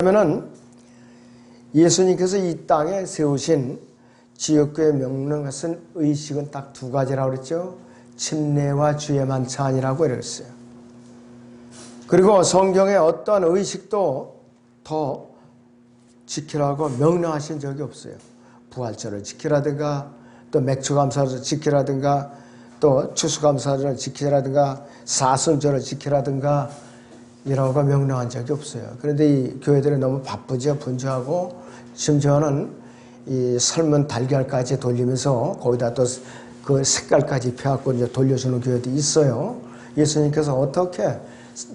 그러면은 예수님께서 이 땅에 세우신 지역교회 명령하신 의식은 딱 두 가지라고 그랬죠. 침례와 주의 만찬이라고 그랬어요. 그리고 성경에 어떠한 의식도 더 지키라고 명령하신 적이 없어요. 부활절을 지키라든가 또 맥주감사절을 지키라든가 또 추수감사절을 지키라든가 사순절을 지키라든가 이런 거 명령한 적이 없어요. 그런데 이 교회들이 너무 바쁘죠. 분주하고 심지어는 이 삶은 달걀까지 돌리면서 거기다 또 그 색깔까지 펴갖고 이제 돌려주는 교회도 있어요. 예수님께서 어떻게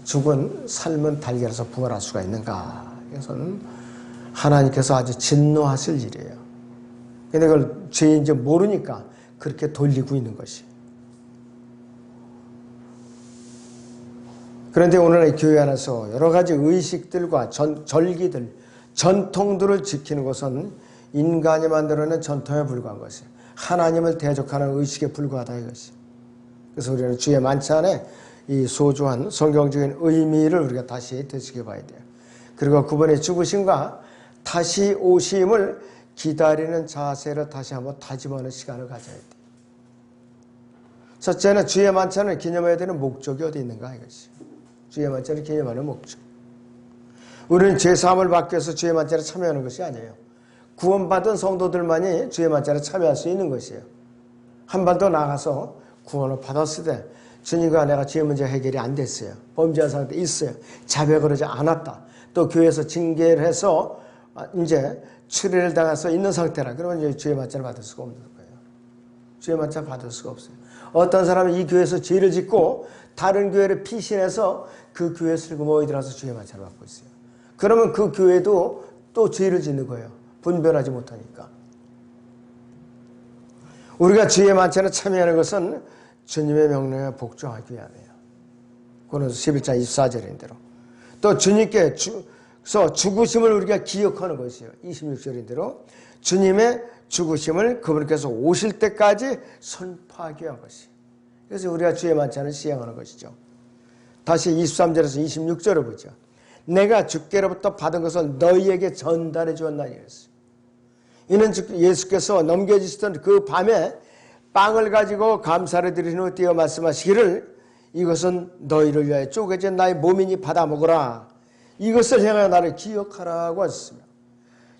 죽은 삶은 달걀에서 부활할 수가 있는가? 이것은 하나님께서 아주 진노하실 일이에요. 근데 그걸 죄인지 모르니까 그렇게 돌리고 있는 것이. 그런데 오늘날 교회 안에서 여러 가지 의식들과 절기들, 전통들을 지키는 것은 인간이 만들어낸 전통에 불과한 것이에요. 하나님을 대적하는 의식에 불과하다 이것이. 그래서 우리는 주의 만찬에 이 소중한 성경적인 의미를 우리가 다시 되새겨봐야 돼요. 그리고 그분의 죽으심과 다시 오심을 기다리는 자세를 다시 한번 다짐하는 시간을 가져야 돼요. 첫째는 주의 만찬을 기념해야 되는 목적이 어디 있는가 이것이. 주의 만찬을 기념하는 목적. 우리는 죄사함을 받기 위해서 주의 만찬에 참여하는 것이 아니에요. 구원받은 성도들만이 주의 만찬에 참여할 수 있는 것이에요. 한 발 더 나가서 구원을 받았을 때 주님과 내가 죄 문제 해결이 안 됐어요. 범죄한 상태에 있어요. 자백을 하지 않았다. 또 교회에서 징계를 해서 이제 추리를 당해서 있는 상태라. 그러면 이제 주의 만찬을 받을 수가 없는 거예요. 주의 만찬 받을 수가 없어요. 어떤 사람은 이 교회에서 죄를 짓고 다른 교회를 피신해서 그 교회에 슬금 모이들어서 주의 만찬을 받고 있어요. 그러면 그 교회도 또 죄를 짓는 거예요. 분별하지 못하니까. 우리가 주의 만찬에 참여하는 것은 주님의 명령에 복종하기 위함이에요. 고린도서 11장 24절인대로. 또 주님께서 죽으심을 우리가 기억하는 것이에요. 26절인대로. 주님의 죽으심을 그분께서 오실 때까지 선포하기 위한 것이에요. 그래서 우리가 주의 만찬을 시행하는 것이죠. 다시 23절에서 26절을 보죠. 내가 주께로부터 받은 것을 너희에게 전달해 주었나니 그랬어요. 이는 예수께서 넘겨주시던 그 밤에 빵을 가지고 감사를 드린 후 띄어 말씀하시기를 이것은 너희를 위하여 쪼개진 나의 몸이니 받아 먹으라. 이것을 향하여 나를 기억하라고 하셨습니다.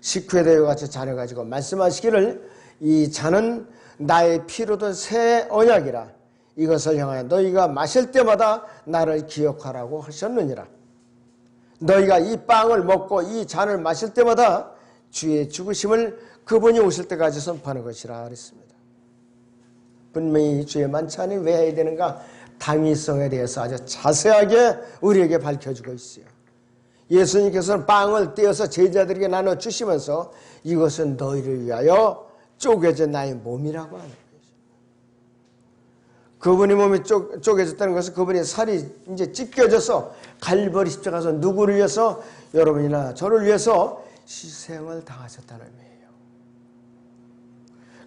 식후에 대와 같이 잔을 가지고 말씀하시기를 이 잔은 나의 피로 된 새 언약이라. 이것을 향하여 너희가 마실 때마다 나를 기억하라고 하셨느니라. 너희가 이 빵을 먹고 이 잔을 마실 때마다 주의 죽으심을 그분이 오실 때까지 선포하는 것이라 그랬습니다. 분명히 주의 만찬이 왜 해야 되는가? 당위성에 대해서 아주 자세하게 우리에게 밝혀주고 있어요. 예수님께서는 빵을 떼어서 제자들에게 나눠주시면서 이것은 너희를 위하여 쪼개진 나의 몸이라고 하는 거예요. 그분이 몸이 쪼개졌다는 것은 그분이 살이 이제 찢겨져서 갈보리 십자가에서 누구를 위해서 여러분이나 저를 위해서 희생을 당하셨다는 의미예요.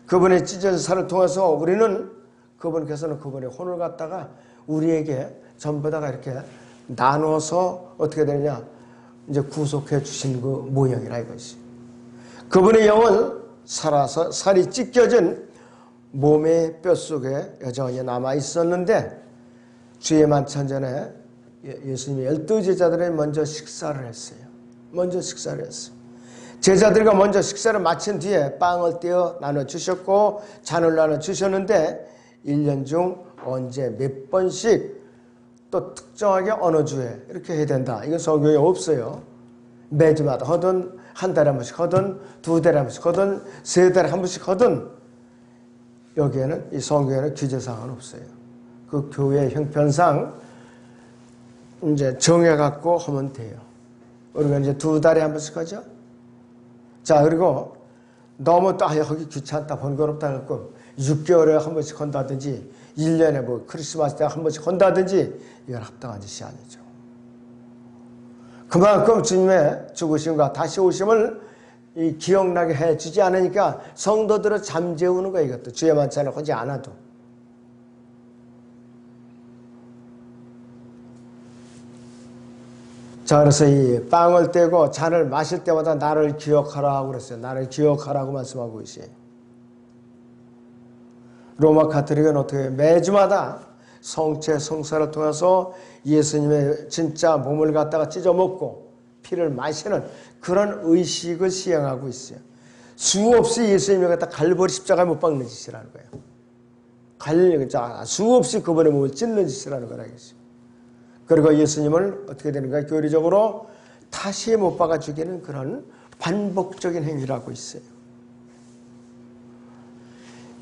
그분의 찢어진 살을 통해서 우리는 그분께서는 그분의 혼을 갖다가 우리에게 전부 다가 이렇게 나눠서 어떻게 되느냐 이제 구속해 주신 그 모형이라 이것이. 그분의 영은 살아서 살이 찢겨진 몸의 뼛속에 여전히 남아 있었는데 주의 만찬 전에 예수님이 12제자들이 먼저 식사를 했어요. 먼저 식사를 했어요. 제자들과 먼저 식사를 마친 뒤에 빵을 떼어 나눠주셨고 잔을 나눠주셨는데 1년 중 언제 몇 번씩 또 특정하게 어느 주에 이렇게 해야 된다. 이건 성경에 없어요. 매주마다 하든 한 달에 한 번씩 하든 두 달에 한 번씩 하든 세 달에 한 번씩 하든 여기에는 이 성경에는 규제사항은 없어요. 그 교회 형편상 이제 정해갖고 하면 돼요. 우리가 이제 두 달에 한 번씩 하죠. 자, 그리고 너무 또 하기 귀찮다, 번거롭다 해갖고 6개월에 한 번씩 한다든지 1년에 뭐 크리스마스 때 한 번씩 한다든지 이건 합당한 짓이 아니죠. 그만큼 주님의 죽으심과 다시 오심을 기억나게 해주지 않으니까 성도들을 잠재우는 거예요. 이것도 주의 만찬을 하지 않아도. 자, 그래서 이 빵을 떼고 잔을 마실 때마다 나를 기억하라고 그랬어요. 나를 기억하라고 말씀하고 있어요. 로마 가톨릭은 어떻게 해요? 매주마다 성체 성사를 통해서 예수님의 진짜 몸을 갖다가 찢어 먹고 피를 마시는 그런 의식을 시행하고 있어요. 수없이 예수님을 갖다 갈보리 십자가에 못 박는 짓이라는 거예요. 수없이 그분의 몸을 찢는 짓이라는 거라겠어요. 그리고 예수님을 어떻게 되는가? 교리적으로 다시 못 박아 죽이는 그런 반복적인 행위를 하고 있어요.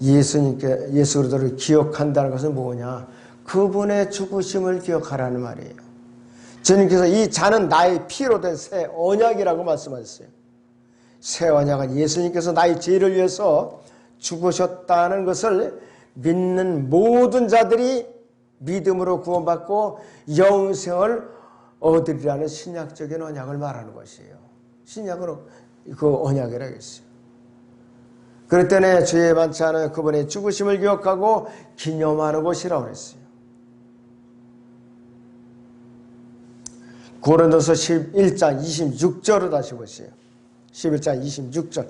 예수 그리스도를 기억한다는 것은 뭐냐? 그분의 죽으심을 기억하라는 말이에요. 주님께서 이 잔은 나의 피로 된 새 언약이라고 말씀하셨어요. 새 언약은 예수님께서 나의 죄를 위해서 죽으셨다는 것을 믿는 모든 자들이 믿음으로 구원받고 영생을 얻으리라는 신약적인 언약을 말하는 것이에요. 신약으로 그 언약이라고 했어요. 그럴 때는 죄에 많지 않은 그분의 죽으심을 기억하고 기념하는 것이라고 했어요. 고린도서 11장 26절을 다시 보세요. 11장 26절.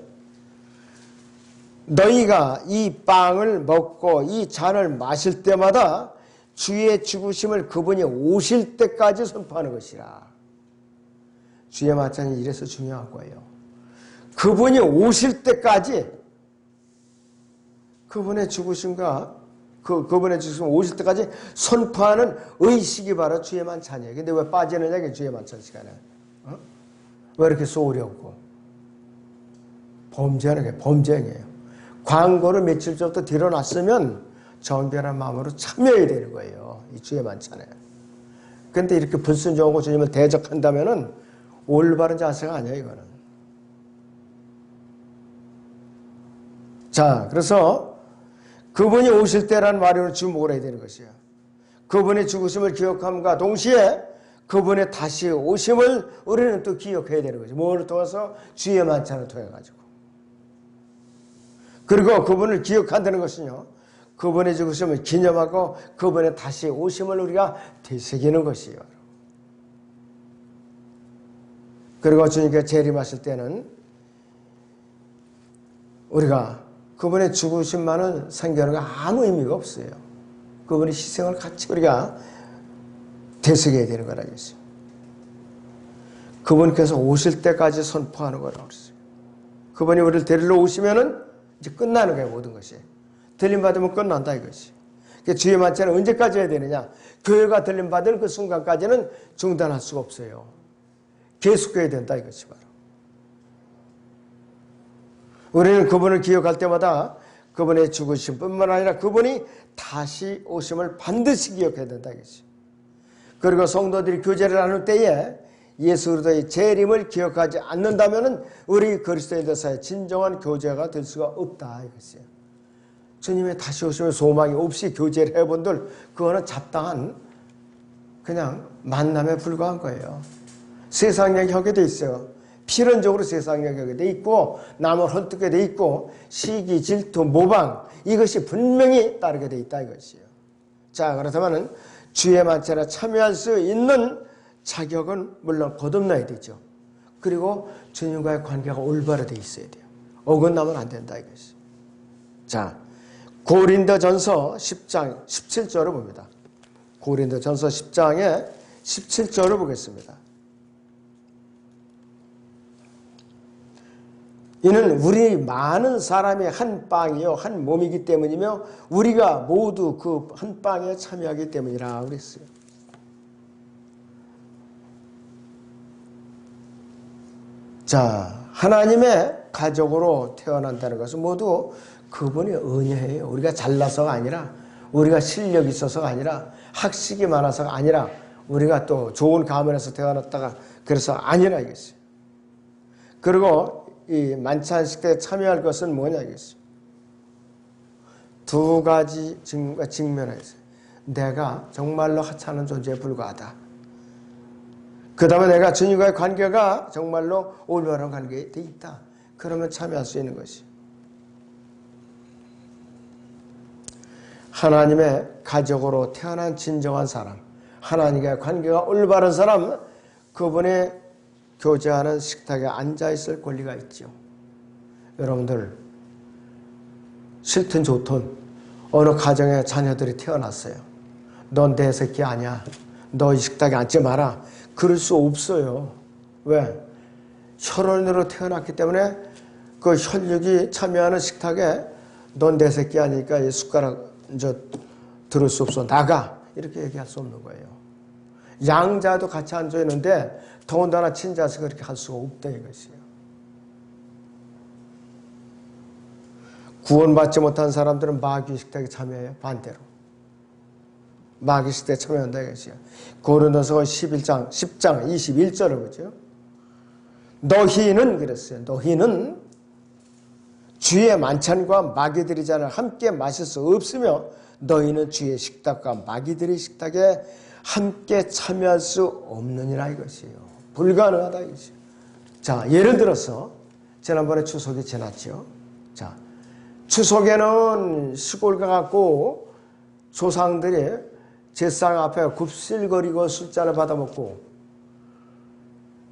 너희가 이 빵을 먹고 이 잔을 마실 때마다 주의 죽으심을 그분이 오실 때까지 선포하는 것이라. 주의 맞장이 이래서 중요한 거예요. 그분이 오실 때까지 그분의 죽으심과 그분의 죽으심 오실 때까지 선포하는 의식이 바로 주의 만찬이에요. 근데 왜 빠지느냐 이게 주의 만찬 시간에. 왜 이렇게 소홀히 없고 범죄하는 게 범죄행위예요. 광고를 며칠 전부터 들여놨으면 정결한 마음으로 참여해야 되는 거예요. 이 주의 만찬에. 그런데 이렇게 불순종하고 주님을 대적한다면은 올바른 자세가 아니에요, 이거는. 자, 그래서 그분이 오실 때라는 말을 주목을 해야 되는 것이에요. 그분의 죽으심을 기억함과 동시에 그분의 다시 오심을 우리는 또 기억해야 되는 거죠. 뭐를 통해서? 주의 만찬을 통해 가지고. 그리고 그분을 기억한다는 것은요, 그분의 죽으심을 기념하고 그분의 다시 오심을 우리가 되새기는 것이에요. 그리고 주님께 재림하실 때는 우리가 그분의 죽으심만은 상기하는 게 아무 의미가 없어요. 그분의 희생을 같이 우리가 되새겨야 되는 거라겠어요. 그분께서 오실 때까지 선포하는 거라고 그랬어요. 그분이 우리를 데리러 오시면은 이제 끝나는 거예요, 모든 것이. 들림받으면 끝난다 이것이. 그러니까 주의 만찬은 언제까지 해야 되느냐? 교회가 들림받을 그 순간까지는 중단할 수가 없어요. 계속해야 된다 이것이 바로. 우리는 그분을 기억할 때마다 그분의 죽으심뿐만 아니라 그분이 다시 오심을 반드시 기억해야 된다 이것이. 그리고 성도들이 교제를 나눌 때에 예수 그리스도의 재림을 기억하지 않는다면은 우리 그리스도인들 사이에 진정한 교제가 될 수가 없다 이것이에요. 주님의 다시 오심의 소망이 없이 교제를 해본들 그거는 잡다한 그냥 만남에 불과한 거예요. 세상에 혀게 돼 있어요. 필연적으로 세상에 혀게 돼 있고 남을 헐뜯게 돼 있고 시기, 질투, 모방 이것이 분명히 따르게 돼 있다 이것이에요. 자, 그렇다면은 주의 만찬에 참여할 수 있는 자격은 물론 거듭나야 되죠. 그리고 주님과의 관계가 올바로 돼 있어야 돼요. 어긋나면 안 된다 이것이. 자, 고린도전서 10장 17절을 봅니다. 고린도전서 10장의 17절을 보겠습니다. 이는 우리 많은 사람이 한 빵이요 한 몸이기 때문이며 우리가 모두 그 한 빵에 참여하기 때문이라 그랬어요. 자, 하나님의 가족으로 태어난다는 것은 모두 그분의 은혜예요. 우리가 잘나서가 아니라 우리가 실력이 있어서가 아니라 학식이 많아서가 아니라 우리가 또 좋은 가문에서 태어났다가 그래서 아니라 이것이에요. 그리고 이 만찬식 때 참여할 것은 뭐냐 이것이에요. 두 가지 직면에 있어요. 내가 정말로 하찮은 존재에 불과하다. 그 다음에 내가 주님과의 관계가 정말로 올바른 관계에 돼 있다. 그러면 참여할 수 있는 것이. 하나님의 가족으로 태어난 진정한 사람, 하나님과의 관계가 올바른 사람, 그분이 교제하는 식탁에 앉아있을 권리가 있죠. 여러분들 싫든 좋든 어느 가정에 자녀들이 태어났어요. 넌 내 새끼 아니야. 너 이 식탁에 앉지 마라. 그럴 수 없어요. 왜? 혈연으로 태어났기 때문에 그 혈육이 참여하는 식탁에 넌 내 새끼 아니니까 이 숟가락 들을 수 없어. 나가. 이렇게 얘기할 수 없는 거예요. 양자도 같이 앉아 있는데 더군다나 친자식 그렇게 할 수가 없다 이것이에요. 구원받지 못한 사람들은 마귀 식탁에 참여해요. 반대로. 마귀 식탁에 참여한다 이것이에요. 고린도서 11장 10장 21절을 보죠. 너희는 그랬어요. 너희는 주의 만찬과 마귀들의 잔을 함께 마실 수 없으며 너희는 주의 식탁과 마귀들의 식탁에 함께 참여할 수 없느니라 이것이에요. 불가능하다 이것이에요. 자, 예를 들어서 지난번에 추석이 지났죠. 자, 추석에는 시골 가갖고 조상들이 제상 앞에 굽실거리고 술잔을 받아먹고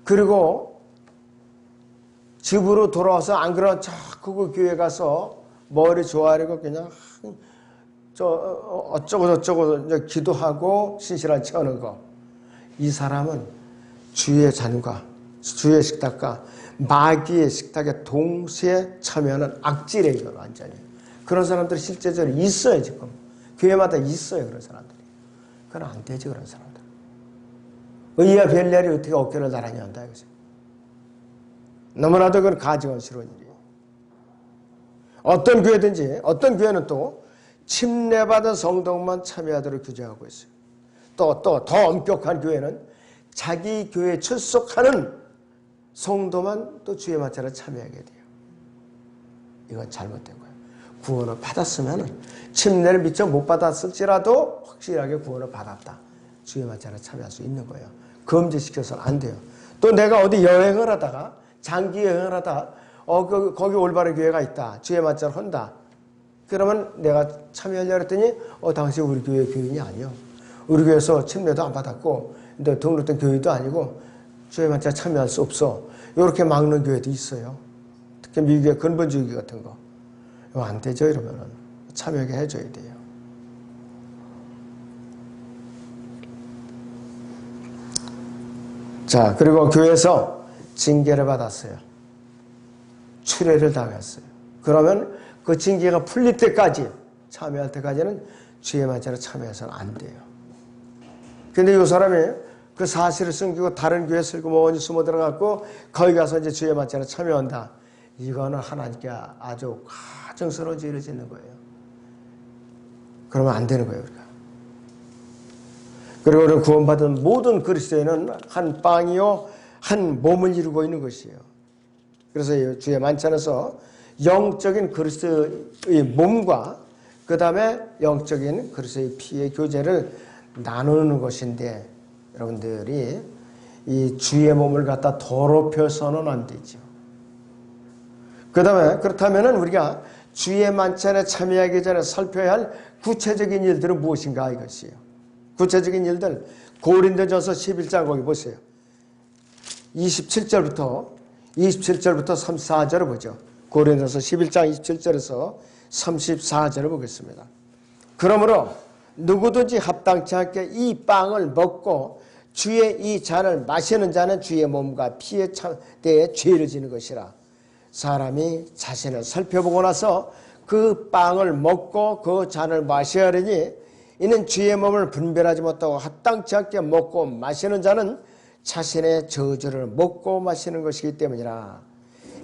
그리고 집으로 돌아와서 안 그러면 자꾸 그 교회 가서 머리 조아리고 그냥 어쩌고 저쩌고 이제 기도하고 신실한 척 하는 거. 이 사람은 주의 잔과 주의 식탁과 마귀의 식탁에 동시에 참여하는 악질이에요. 완전히. 그런 사람들이 실제적으로 있어요. 지금 교회마다 있어요. 그런 사람들이. 그건 안 되지. 그런 사람들. 의와 별날이 어떻게 어깨를 나란히 한다 이거죠. 너무나도 그건 가증스러운 일이에요. 어떤 교회든지 어떤 교회는 또 침례받은 성도만 참여하도록 규정하고 있어요. 또 더 엄격한 교회는 자기 교회에 출석하는 성도만 또 주의 만찬에 참여하게 돼요. 이건 잘못된 거예요. 구원을 받았으면 침례를 미처 못 받았을지라도 확실하게 구원을 받았다. 주의 만찬에 참여할 수 있는 거예요. 금지시켜서는 안 돼요. 또 내가 어디 여행을 하다가 장기 여행을 하다 거기 올바른 교회가 있다. 주의 만찬을 한다. 그러면 내가 참여하려고 했더니 당신 우리 교회 교인이 아니요. 우리 교회에서 침례도 안 받았고 근데 등록된 교회도 아니고 주의 만찬에 참여할 수 없어. 이렇게 막는 교회도 있어요. 특히 미국의 근본주의 같은 거. 이거 안 되죠. 이러면은 참여하게 해줘야 돼요. 자, 그리고 교회에서 징계를 받았어요. 추례를 당했어요. 그러면 그 징계가 풀릴 때까지 참여할 때까지는 주의 만찬에 참여해서는 안 돼요. 근데 이 사람이 그 사실을 숨기고 다른 교회에 슬그머니 숨어 들어갔고 거기 가서 이제 주의 만찬에 참여한다. 이거는 하나님께 아주 가증스러운 죄를 짓는 거예요. 그러면 안 되는 거예요, 우리가. 그리고 우리는 구원받은 모든 그리스도인은 한 빵이요, 한 몸을 이루고 있는 것이에요. 그래서 주의 만찬에서 영적인 그리스도의 몸과 그 다음에 영적인 그리스도의 피의 교제를 나누는 것인데 여러분들이 이 주의 몸을 갖다 더럽혀서는 안 되죠. 그 다음에 그렇다면 우리가 주의 만찬에 참여하기 전에 살펴야 할 구체적인 일들은 무엇인가 이것이에요. 구체적인 일들 고린도전서 11장 거기 보세요. 27절부터 34절을 보죠. 고린도서 11장 27절에서 34절을 보겠습니다. 그러므로 누구든지 합당치 않게 이 빵을 먹고 주의 이 잔을 마시는 자는 주의 몸과 피에 대해 죄를 지는 것이라. 사람이 자신을 살펴보고 나서 그 빵을 먹고 그 잔을 마셔야 하려니 이는 주의 몸을 분별하지 못하고 합당치 않게 먹고 마시는 자는 자신의 저주를 먹고 마시는 것이기 때문이라.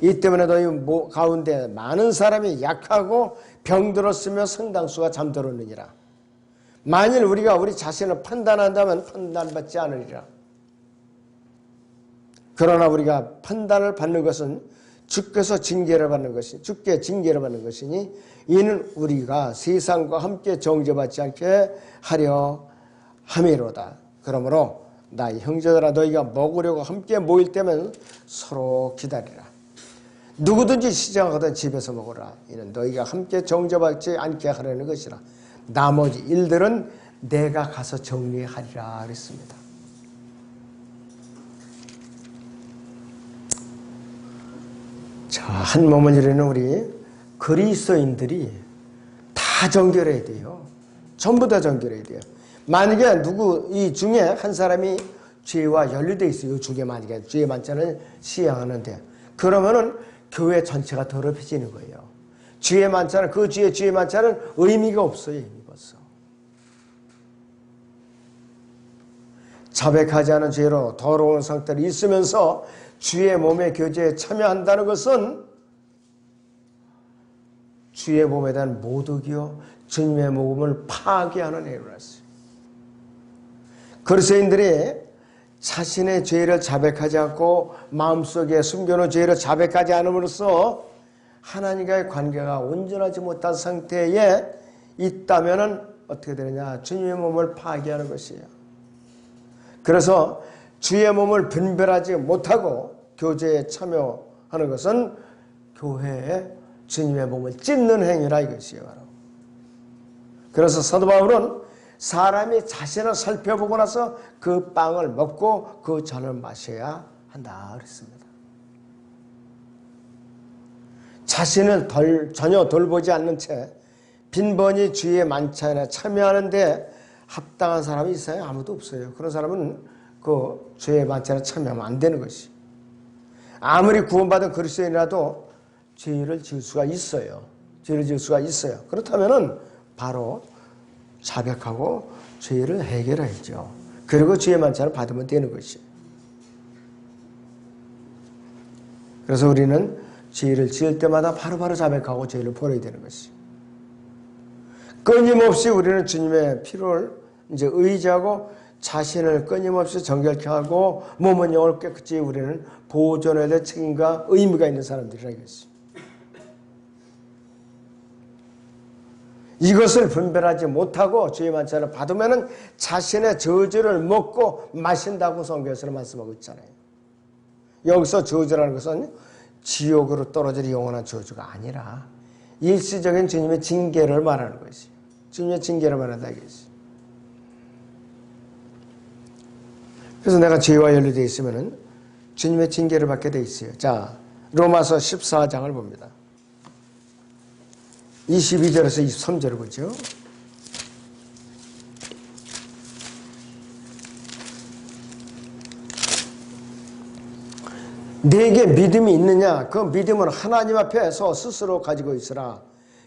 이 때문에 너희 가운데 많은 사람이 약하고 병들었으며 상당수가 잠들었느니라. 만일 우리가 우리 자신을 판단한다면 판단받지 않으리라. 그러나 우리가 판단을 받는 것은 주께서 징계를 받는 것이 주께 징계를 받는 것이니 이는 우리가 세상과 함께 정죄받지 않게 하려 함이로다. 그러므로 나의 형제들아 너희가 먹으려고 함께 모일 때면 서로 기다리라. 누구든지 시장하든 집에서 먹으라. 이는 너희가 함께 정죄받지 않게 하려는 것이라. 나머지 일들은 내가 가서 정리하리라 그랬습니다. 자, 한 몸을 이루는 우리 그리스도인들이 다 정결해야 돼요. 전부 다 정결해야 돼요. 만약에 이 중에 한 사람이 죄와 연루되어 있어요. 중에 만약에 죄의 만찬을 시행하는데, 그러면은 교회 전체가 더럽혀지는 거예요. 죄의 만찬은, 그 죄의 만찬은 의미가 없어요. 이미 벌써. 자백하지 않은 죄로 더러운 상태로 있으면서 주의 몸의 교제에 참여한다는 것은 주의 몸에 대한 모독이요, 주님의 몸을 파괴하는 행위였어요. 그리스도인들이 자신의 죄를 자백하지 않고 마음속에 숨겨놓은 죄를 자백하지 않음으로써 하나님과의 관계가 온전하지 못한 상태에 있다면 어떻게 되느냐? 주님의 몸을 파괴하는 것이에요. 그래서 주의 몸을 분별하지 못하고 교제에 참여하는 것은 교회에 주님의 몸을 찢는 행위라 이것이에요. 그래서 사도 바울은 사람이 자신을 살펴보고 나서 그 빵을 먹고 그 잔을 마셔야 한다 그랬습니다. 자신을 전혀 돌보지 않는 채 빈번히 주의 만찬에 참여하는데 합당한 사람이 있어요? 아무도 없어요. 그런 사람은 그 주의 만찬에 참여하면 안 되는 것이. 아무리 구원받은 그리스도인이라도 죄를 지을 수가 있어요. 죄를 지을 수가 있어요. 그렇다면은 바로 자백하고 죄를 해결해야죠. 그리고 주의 만찬을 받으면 되는 것이. 그래서 우리는 죄를 지을 때마다 바로바로 자백하고 죄를 버려야 되는 것이. 끊임없이 우리는 주님의 피를 이제 의지하고 자신을 끊임없이 정결케 하고 몸은 영을 깨끗이 우리는 보존해야 될 책임과 의무가 있는 사람들이라 이것이. 이것을 분별하지 못하고 주의 만찬을 받으면 자신의 저주를 먹고 마신다고 성경에서 말씀하고 있잖아요. 여기서 저주라는 것은 지옥으로 떨어질 영원한 저주가 아니라 일시적인 주님의 징계를 말하는 것이. 주님의 징계를 말한다 이것이. 그래서 내가 죄와 연루되어 있으면 주님의 징계를 받게 되어 있어요. 자, 로마서 14장을 봅니다. 22절에서 23절을 보죠. 내게 믿음이 있느냐? 그 믿음은 하나님 앞에서 스스로 가지고 있으라.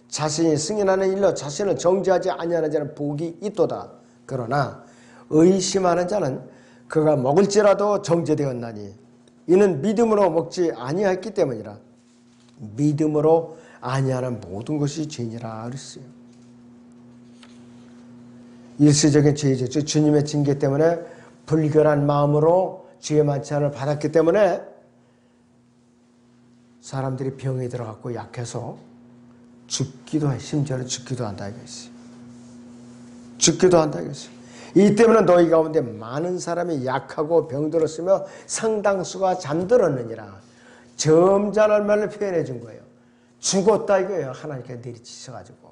자신이 승인하는 일로 자신을 정죄하지 아니하는 자는 복이 있도다. 그러나 의심하는 자는 그가 먹을지라도 정죄되었나니 이는 믿음으로 먹지 아니하였기 때문이라. 믿음으로 아니하는 모든 것이 죄니라 그랬어요. 일시적인 죄이죠. 주님의 징계 때문에 불결한 마음으로 주의 만찬을 받았기 때문에 사람들이 병에 들어갔고 약해서 죽기도 해. 심지어는 죽기도 한다 이것이. 죽기도 한다 이것이. 이 때문에 너희 가운데 많은 사람이 약하고 병들었으며 상당수가 잠들었느니라. 점잖은 말을 표현해 준 거예요. 죽었다 이거예요. 하나님께 내리치셔가지고.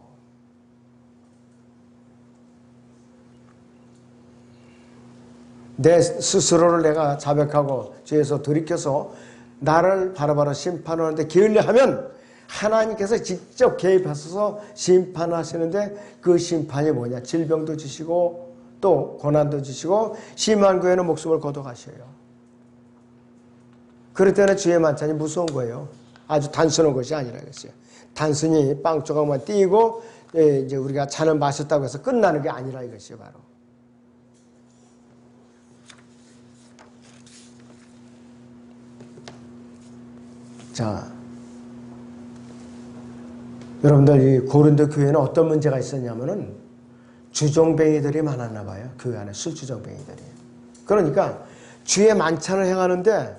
내 스스로를 내가 자백하고 죄에서 돌이켜서 나를 바로바로 심판하는데 게을리하면 하나님께서 직접 개입하셔서 심판하시는데 그 심판이 뭐냐? 질병도 주시고 또 고난도 주시고 심한 교회는 목숨을 거둬가셔요. 그럴 때는 주의 만찬이 무서운 거예요. 아주 단순한 것이 아니라겠어요. 단순히 빵 조각만 띄고 이제 우리가 잔을 마셨다고 해서 끝나는 게 아니라 이것이요 바로. 자, 여러분들 이 고린도 교회는 어떤 문제가 있었냐면은 주정뱅이들이 많았나 봐요. 교회 안에 술주정뱅이들이. 그러니까 주의 만찬을 행하는데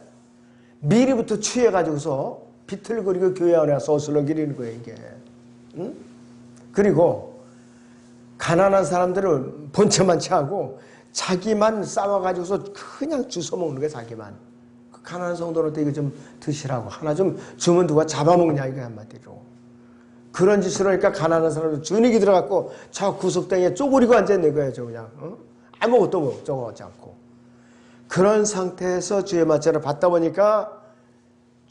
미리부터 취해가지고서 비틀거리고 교회 안에 와서 어슬렁거리는 거예요, 이게. 응? 그리고 가난한 사람들을 본체만 취하고 자기만 싸워가지고서 그냥 주워 먹는 거예요, 자기만. 그 가난한 성도한테 이거 좀 드시라고. 하나 좀 주면 누가 잡아먹냐, 이거 한마디로. 그런 짓을 하니까 가난한 사람들 주눅이 들어갖고 저 구석탱이에 쪼그리고 앉아있는 거예요, 저 그냥. 어? 아무것도 뭐 적어하지 않고. 그런 상태에서 주의 만찬을 받다 보니까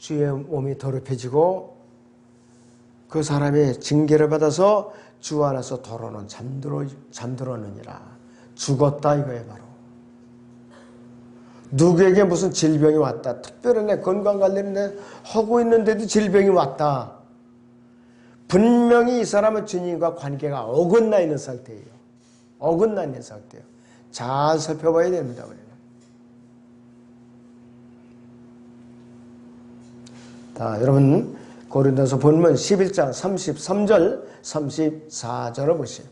주의 몸이 더럽혀지고 그 사람이 징계를 받아서 주 안에서 더러는 잠들었느니라. 죽었다 이거예요 바로. 누구에게 무슨 질병이 왔다. 특별히 내 건강 관련해 하고 있는데도 질병이 왔다. 분명히 이 사람은 주님과 관계가 어긋나 있는 상태예요. 어긋나 있는 상태예요. 잘 살펴봐야 됩니다. 자, 여러분 고린도서 본문 11장 33절 34절을 보시오.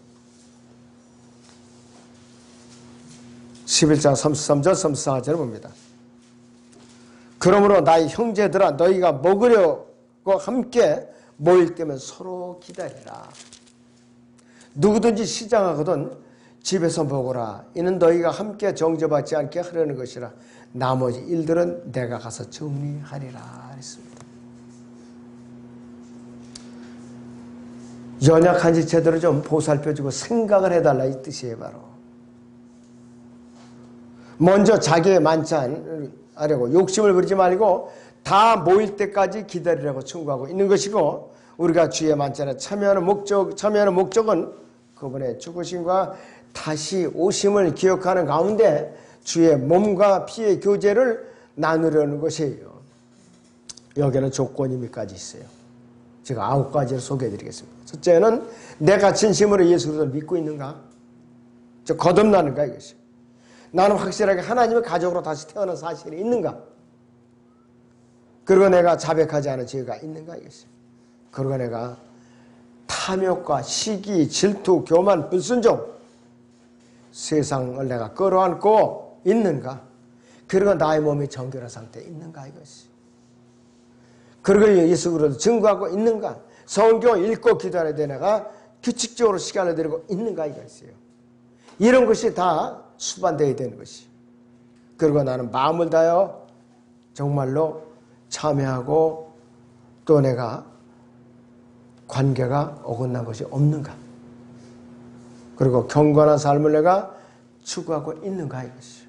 11장 33절 34절을 봅니다. 그러므로 나의 형제들아 너희가 먹으려고 함께 모일 때면 서로 기다리라. 누구든지 시장하거든 집에서 먹으라. 이는 너희가 함께 정죄받지 않게 하려는 것이라. 나머지 일들은 내가 가서 정리하리라 했습니다. 연약한 지체들을 좀 보살펴주고 생각을 해달라 이 뜻이에요 바로. 먼저 자기의 만찬하려고 욕심을 부리지 말고 다 모일 때까지 기다리라고 충고하고 있는 것이고, 우리가 주의 만찬에 참여하는 목적은 그분의 죽으심과 다시 오심을 기억하는 가운데 주의 몸과 피의 교제를 나누려는 것이에요. 여기는 조건이 몇 가지 있어요. 제가 9가지를 소개해드리겠습니다. 첫째는 내가 진심으로 예수 그리스도를 믿고 있는가? 거듭나는가 이것이. 나는 확실하게 하나님의 가족으로 다시 태어난 사실이 있는가? 그리고 내가 자백하지 않은 죄가 있는가 이것이. 그리고 내가 탐욕과 시기, 질투, 교만, 불순종, 세상을 내가 끌어안고 있는가? 그리고 나의 몸이 정결한 상태에 있는가 이것이. 그리고 예수 그리스도 증거하고 있는가? 성경 읽고 기도하는 데 내가 규칙적으로 시간을 들이고 있는가 이것이에요. 이런 것이 다 수반되어야 되는 것이. 그리고 나는 마음을 다하여 정말로 참여하고 또 내가 관계가 어긋난 것이 없는가. 그리고 경건한 삶을 내가 추구하고 있는가 이것이.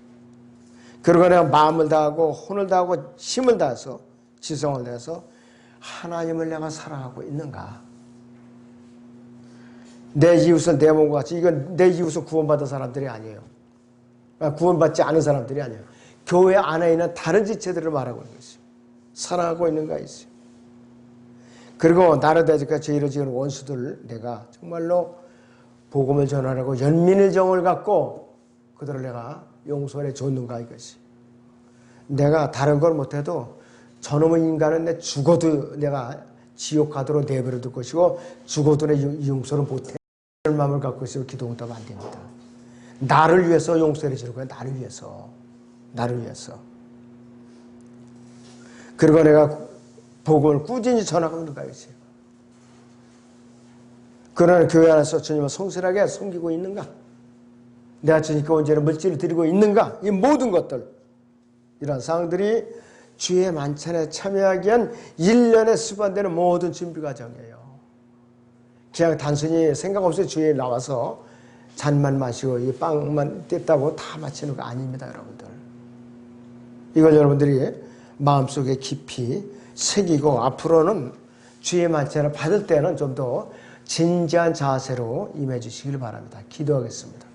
그리고 내가 마음을 다하고 혼을 다하고 힘을 다해서 지성을 다해서 하나님을 내가 사랑하고 있는가. 내 이웃은 내 몸과 같이. 이건 내 이웃은 구원받은 사람들이 아니에요. 구원받지 않은 사람들이 아니에요. 교회 안에 있는 다른 지체들을 말하고 있는 것이죠. 사랑하고 있는가 있어요. 그리고 나를 대적하여 죄를 지은 원수들을 내가 정말로 복음을 전하려고 연민의 정을 갖고 그들을 내가 용서해 줬는가 이것이. 내가 다른 걸 못해도 저놈의 인간은 내 죽어도 내가 지옥 가도록 내버려 둘 것이고 죽어도 내 용서를 못해. 그런 마음을 갖고 있으면 기도 응답 안 됩니다. 나를 위해서 용서해 주는 거야. 나를 위해서. 나를 위해서. 그리고 내가 복음을 꾸준히 전하고 있는가 이것이. 그러나 교회 안에서 주님을 성실하게 섬기고 있는가? 내가 주님께 온전히 물질을 드리고 있는가? 이 모든 것들, 이런 사항들이 주의 만찬에 참여하기 위한 1년에 수반되는 모든 준비 과정이에요. 그냥 단순히 생각 없이 주에 나와서 잔만 마시고 이 빵만 뗐다고 다 마치는 거 아닙니다, 여러분들. 이걸 여러분들이 마음속에 깊이 새기고 앞으로는 주의 만찬을 받을 때는 좀 더 진지한 자세로 임해 주시길 바랍니다. 기도하겠습니다.